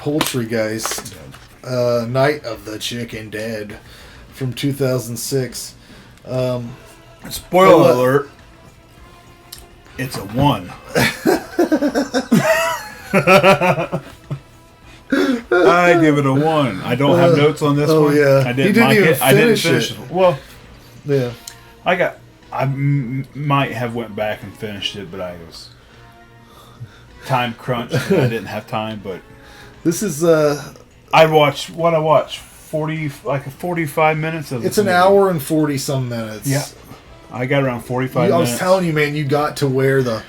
Poultrygeist, Night of the Chicken Dead from 2006. Spoiler alert. It's a 1. I give it a 1. I don't have notes on this one. Oh yeah, I didn't finish it. Well, yeah. I might have went back and finished it, but I was time crunched and I didn't have time. But this is I watched 45 minutes of. It's an hour and 40 some minutes. Yeah, I got around 45 minutes. I was telling you, man, you got to where the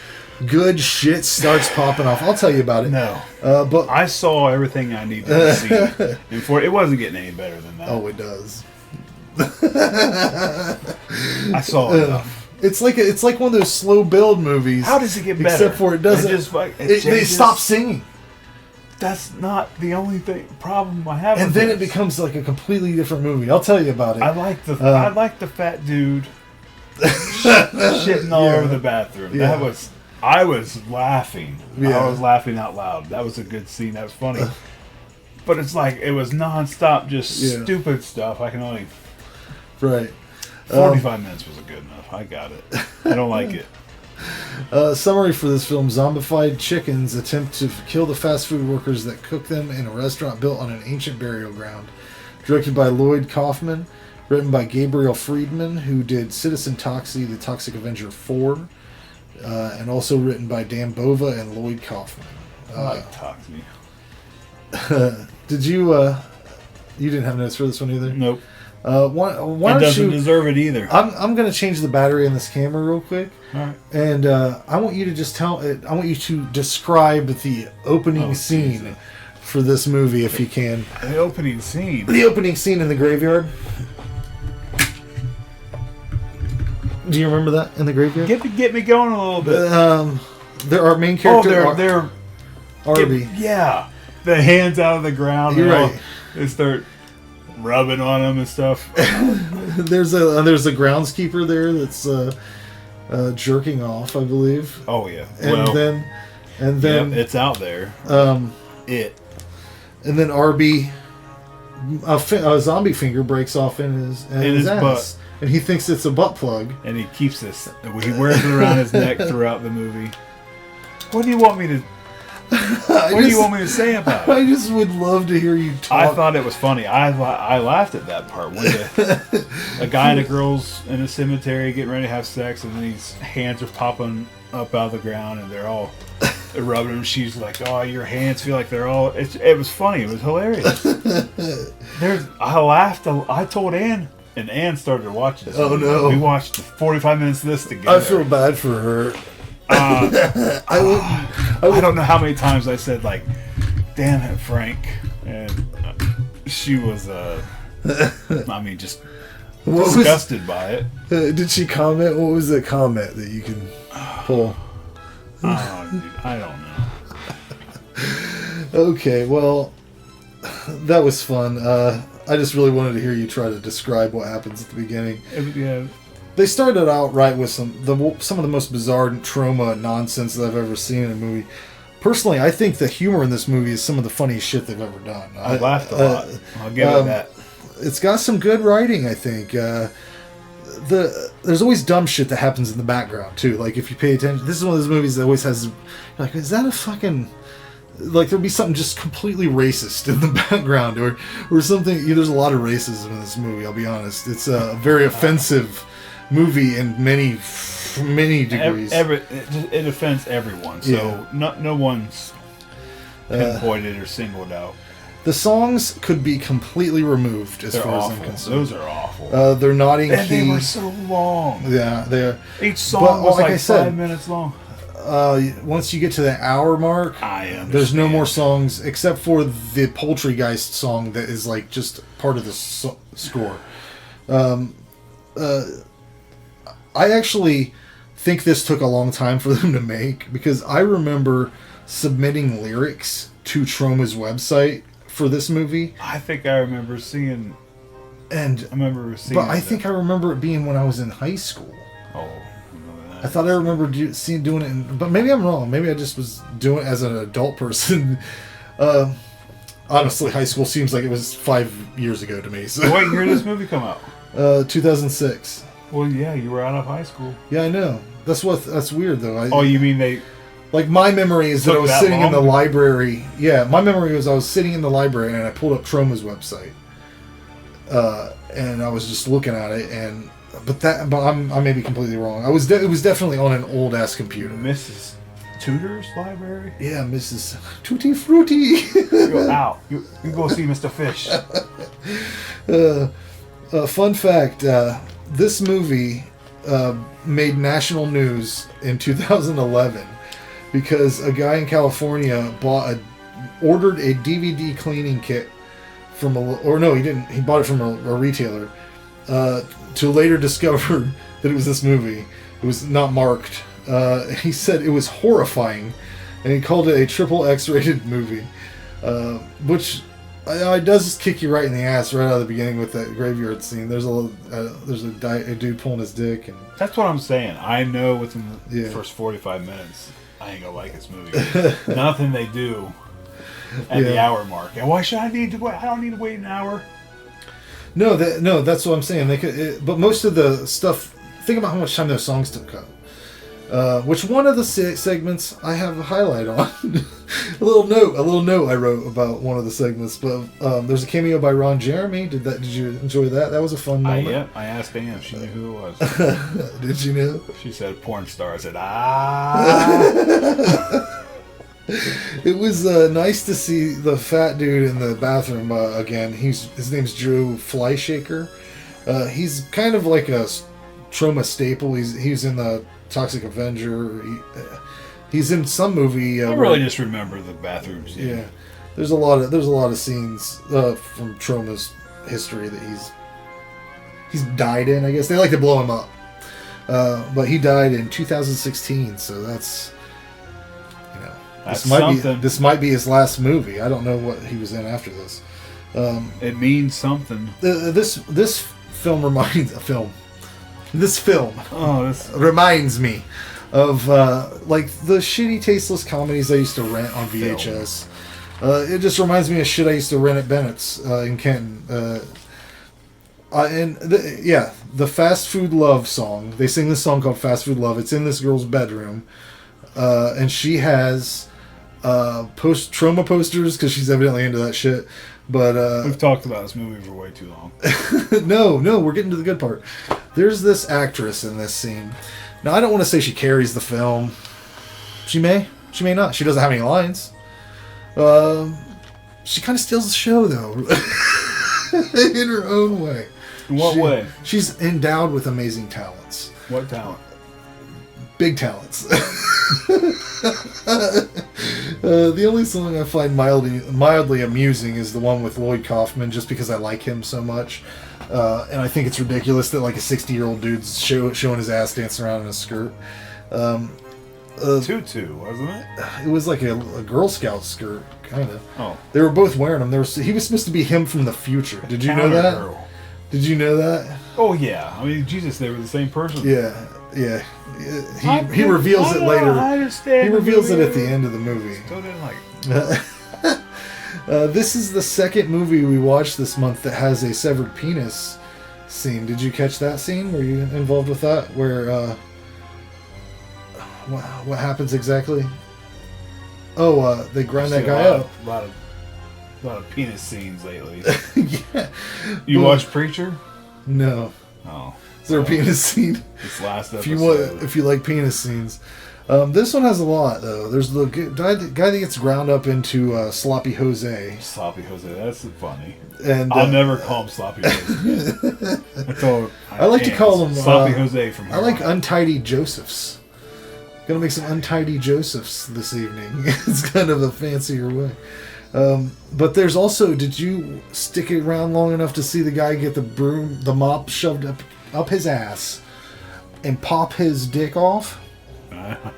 good shit starts popping off. I'll tell you about it. No, but I saw everything I needed to see, and it wasn't getting any better than that. Oh, it does. I saw enough. It's like one of those slow build movies. How does it get better? Except for it doesn't. They stop singing. That's not the only problem I have. And then it becomes like a completely different movie. I'll tell you about it. I like the fat dude shitting all over the bathroom. Yeah. I was laughing. Yeah. I was laughing out loud. That was a good scene. That was funny. But it's like it was nonstop, just stupid stuff. I can only. Right. 45 minutes wasn't good enough. I got it. I don't like it. Summary for this film: zombified chickens attempt to kill the fast food workers that cook them in a restaurant built on an ancient burial ground. Directed by Lloyd Kaufman. Written by Gabriel Friedman, who did Citizen Toxie, The Toxic Avenger 4. And also written by Dan Bova and Lloyd Kaufman. I like Toxie. Did you... you didn't have notes for this one either? Nope. Why it doesn't deserve it either. I'm going to change the battery in this camera real quick. All right. And I want you to just I want you to describe the opening scene for this movie, if you can. The opening scene? The opening scene in the graveyard. Do you remember that in the graveyard? Get me going a little bit. There are main character. They're Arby. The hands out of the ground. You're right. They start rubbing on them and stuff. There's a groundskeeper there that's jerking off, I believe. Oh yeah. And then it's out there. And then Arby, a zombie finger breaks off in his ass. Butt. And he thinks it's a butt plug. And he keeps this. He wears it around his neck throughout the movie. What do you want me to? What do you want me to say about it? I just would love to hear you talk. I thought it was funny. I laughed at that part when a guy and a girl's in a cemetery getting ready to have sex, and these hands are popping up out of the ground, and they're rubbing them. She's like, "Oh, your hands feel like they're all." It was funny. It was hilarious. I laughed. I told Ann. And Ann started watching this. Oh, no. We watched 45 minutes of this together. I feel bad for her. I don't know how many times I said, like, damn it, Frank. And she was, just disgusted by it. Did she comment? What was the comment that you can pull? I don't know. Okay, well, that was fun. I just really wanted to hear you try to describe what happens at the beginning. Yeah. They started out right with some of the most bizarre Troma nonsense that I've ever seen in a movie. Personally, I think the humor in this movie is some of the funniest shit they've ever done. I laughed a lot. I'll give it that. It's got some good writing, I think. There's always dumb shit that happens in the background too. Like if you pay attention, this is one of those movies that always has, like, is that a fucking, like, there'll be something just completely racist in the background, or something. There's a lot of racism in this movie. I'll be honest. It's a very offensive movie in many degrees. It offends everyone. So no one's pinpointed or singled out. The songs could be completely removed as far as I'm concerned. Those are awful. They're Notting Key. And they were so long. Yeah, they're. Each song was like 5 minutes long. Once you get to the hour mark, there's no more songs except for the Poultrygeist song that is like just part of the score. I actually think this took a long time for them to make, because I remember submitting lyrics to Troma's website for this movie. I think I remember seeing. And I remember seeing. But I think I remember it being when I was in high school. Oh. I thought I remember doing it, but maybe I'm wrong. Maybe I just was doing it as an adult person. honestly, high school seems like it was 5 years ago to me. So. What year did this movie come out? 2006. Well, yeah, you were out of high school. Yeah, I know. That's weird though. Oh, you mean they? Like my memory is that I was sitting in the long? library. Yeah, my memory was I was sitting in the library and I pulled up Troma's website, and I was just looking at it. I may be completely wrong. It was definitely on an old ass computer. Mrs. Tudor's library. Yeah, Mrs. Tutti Frutti. You go out. You go see Mr. Fish. Fun fact: this movie made national news in 2011 because a guy in California ordered a DVD cleaning kit from he didn't. He bought it from a retailer. To later discover that it was this movie. It was not marked. He said it was horrifying, and he called it a triple X-rated movie, which does kick you right in the ass right out of the beginning with that graveyard scene. There's a dude pulling his dick, and that's what I'm saying. I know within the first 45 minutes, I ain't gonna like this movie. Nothing they do at the hour mark. And why should I need to wait? I don't need to wait an hour. No, that's what I'm saying. They could, but most of the stuff. Think about how much time those songs took up. Which one of the segments I have a highlight on? a little note I wrote about one of the segments. But there's a cameo by Ron Jeremy. Did you enjoy that? That was a fun moment. Yep. I asked Anne if she knew who it was. Did you know? She said porn star. I said It was nice to see the fat dude in the bathroom again. His name's Drew Flyshaker. He's kind of like a Troma staple. He's in the Toxic Avenger. He's in some movie. I really just remember the bathroom scene. Yeah, there's a lot of scenes from Troma's history that he's died in. I guess they like to blow him up, but he died in 2016. So that's. This might be his last movie. I don't know what he was in after this. It means something. This film reminds me of like the shitty, tasteless comedies I used to rent on VHS. It just reminds me of shit I used to rent at Bennett's in Kenton. The Fast Food Love song. They sing this song called Fast Food Love. It's in this girl's bedroom, and she has. Troma posters because she's evidently into that shit. But we've talked about this movie for way too long. No, we're getting to the good part. There's this actress in this scene. Now I don't want to say she carries the film. She may not. She doesn't have any lines. She kind of steals the show though, in her own way. In what way? She's endowed with amazing talents. What talent? Big talents. The only song I find mildly amusing is the one with Lloyd Kaufman, just because I like him so much, and I think it's ridiculous that like a 60-year-old dude's showing his ass dancing around in a skirt. Tutu, wasn't it? It was like a Girl Scout skirt, kind of. Oh, they were both wearing them. He was supposed to be him from the future. Did you know that? Girl. Did you know that? Oh yeah. I mean, Jesus, they were the same person. Yeah. He reveals it later. He reveals it at the end of the movie. Still didn't like it. This is the second movie we watched this month that has a severed penis scene. Did you catch that scene? Were you involved with that? Where what happens exactly? Oh, they grind that guy up. A lot of penis scenes lately. Yeah. You watch Preacher? No. Oh. Is there a penis scene? This last episode. If you like penis scenes. This one has a lot, though. There's the guy that gets ground up into Sloppy Jose. Sloppy Jose, that's funny. And I'll never call him Sloppy Jose. I like to call him Sloppy Jose from here. I like Untidy Josephs. Gonna make some Untidy Josephs this evening. It's kind of a fancier way. But there's also, did you stick around long enough to see the guy get the mop shoved up his ass and pop his dick off?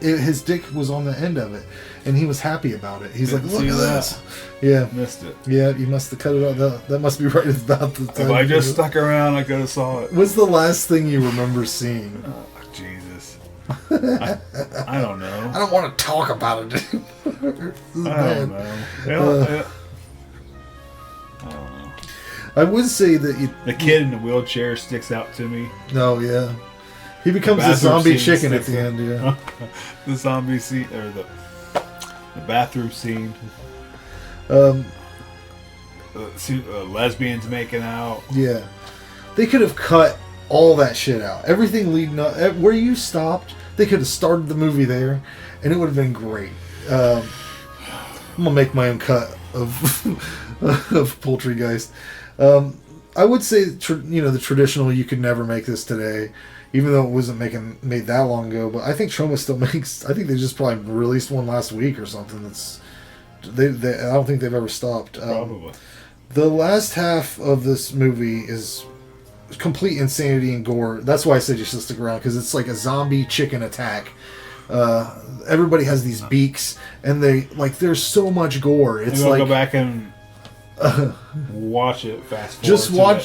His dick was on the end of it, and he was happy about it. He's like, look at this. Yeah. Missed it. Yeah, you must have cut it out. That must be right about the time. If I just stuck around, I could have saw it. What's the last thing you remember seeing? Oh, Jesus. I don't know. I don't want to talk about it anymore. I don't know. I would say that the kid in the wheelchair sticks out to me. No, yeah. He becomes a zombie chicken at the end, yeah. The zombie scene, or the bathroom scene. Lesbians making out. Yeah. They could have cut all that shit out. Everything leading up, where you stopped, they could have started the movie there, and it would have been great. I'm gonna make my own cut of of Poultrygeist. I would say, the traditional. You could never make this today, even though it wasn't made that long ago. But I think Troma still makes. I think they just probably released one last week or something. I don't think they've ever stopped. Probably. The last half of this movie is complete insanity and gore. That's why I said you should stick around, because it's like a zombie chicken attack. Everybody has these beaks, and there's so much gore. It's like go back and watch it fast forward.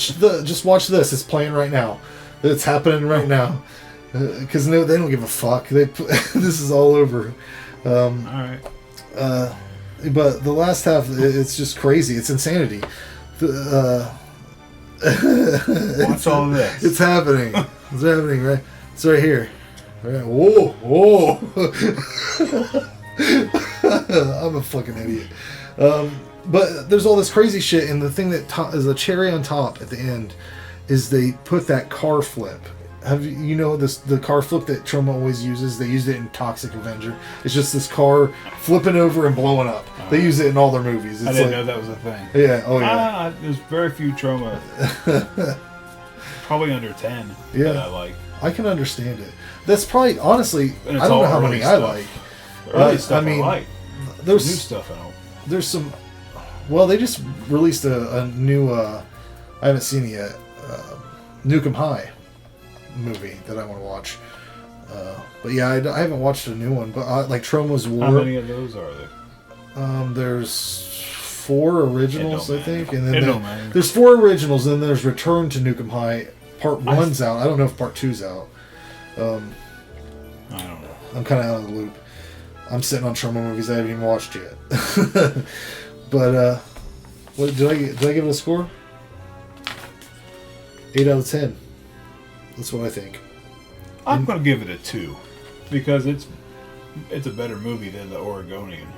Just watch this. It's playing right now. It's happening right now. Because they don't give a fuck. This is all over. All right. But the last half, it's just crazy. It's insanity. Watch all of this. It's happening. It's happening, right? It's right here. Right. Whoa. I'm a fucking idiot. But there's all this crazy shit, and the thing that is a cherry on top at the end is they put that car flip. Have the car flip that Troma always uses? They used it in Toxic Avenger. It's just this car flipping over and blowing up. They use it in all their movies. I didn't know that was a thing. Yeah. Oh yeah. There's very few Troma. Probably under 10. Yeah. That I like. I can understand it. That's probably, honestly, I don't know how many stuff. I like. Early stuff I like. There's new stuff I don't. There's some. Well, they just released a new. I haven't seen it yet. Nuke 'Em High movie that I want to watch. But yeah, I haven't watched a new one. But like Troma's War. How many of those are there? There's 4 originals, I think, and then there's 4 originals, and then there's Return to Nuke 'Em High. Part 1's out. I don't know if Part 2's out. I don't know. I'm kind of out of the loop. I'm sitting on Troma movies I haven't even watched yet. But what did I give it a score? 8 out of 10. That's what I think. I'm going to give it a 2 because it's a better movie than The Oregonian.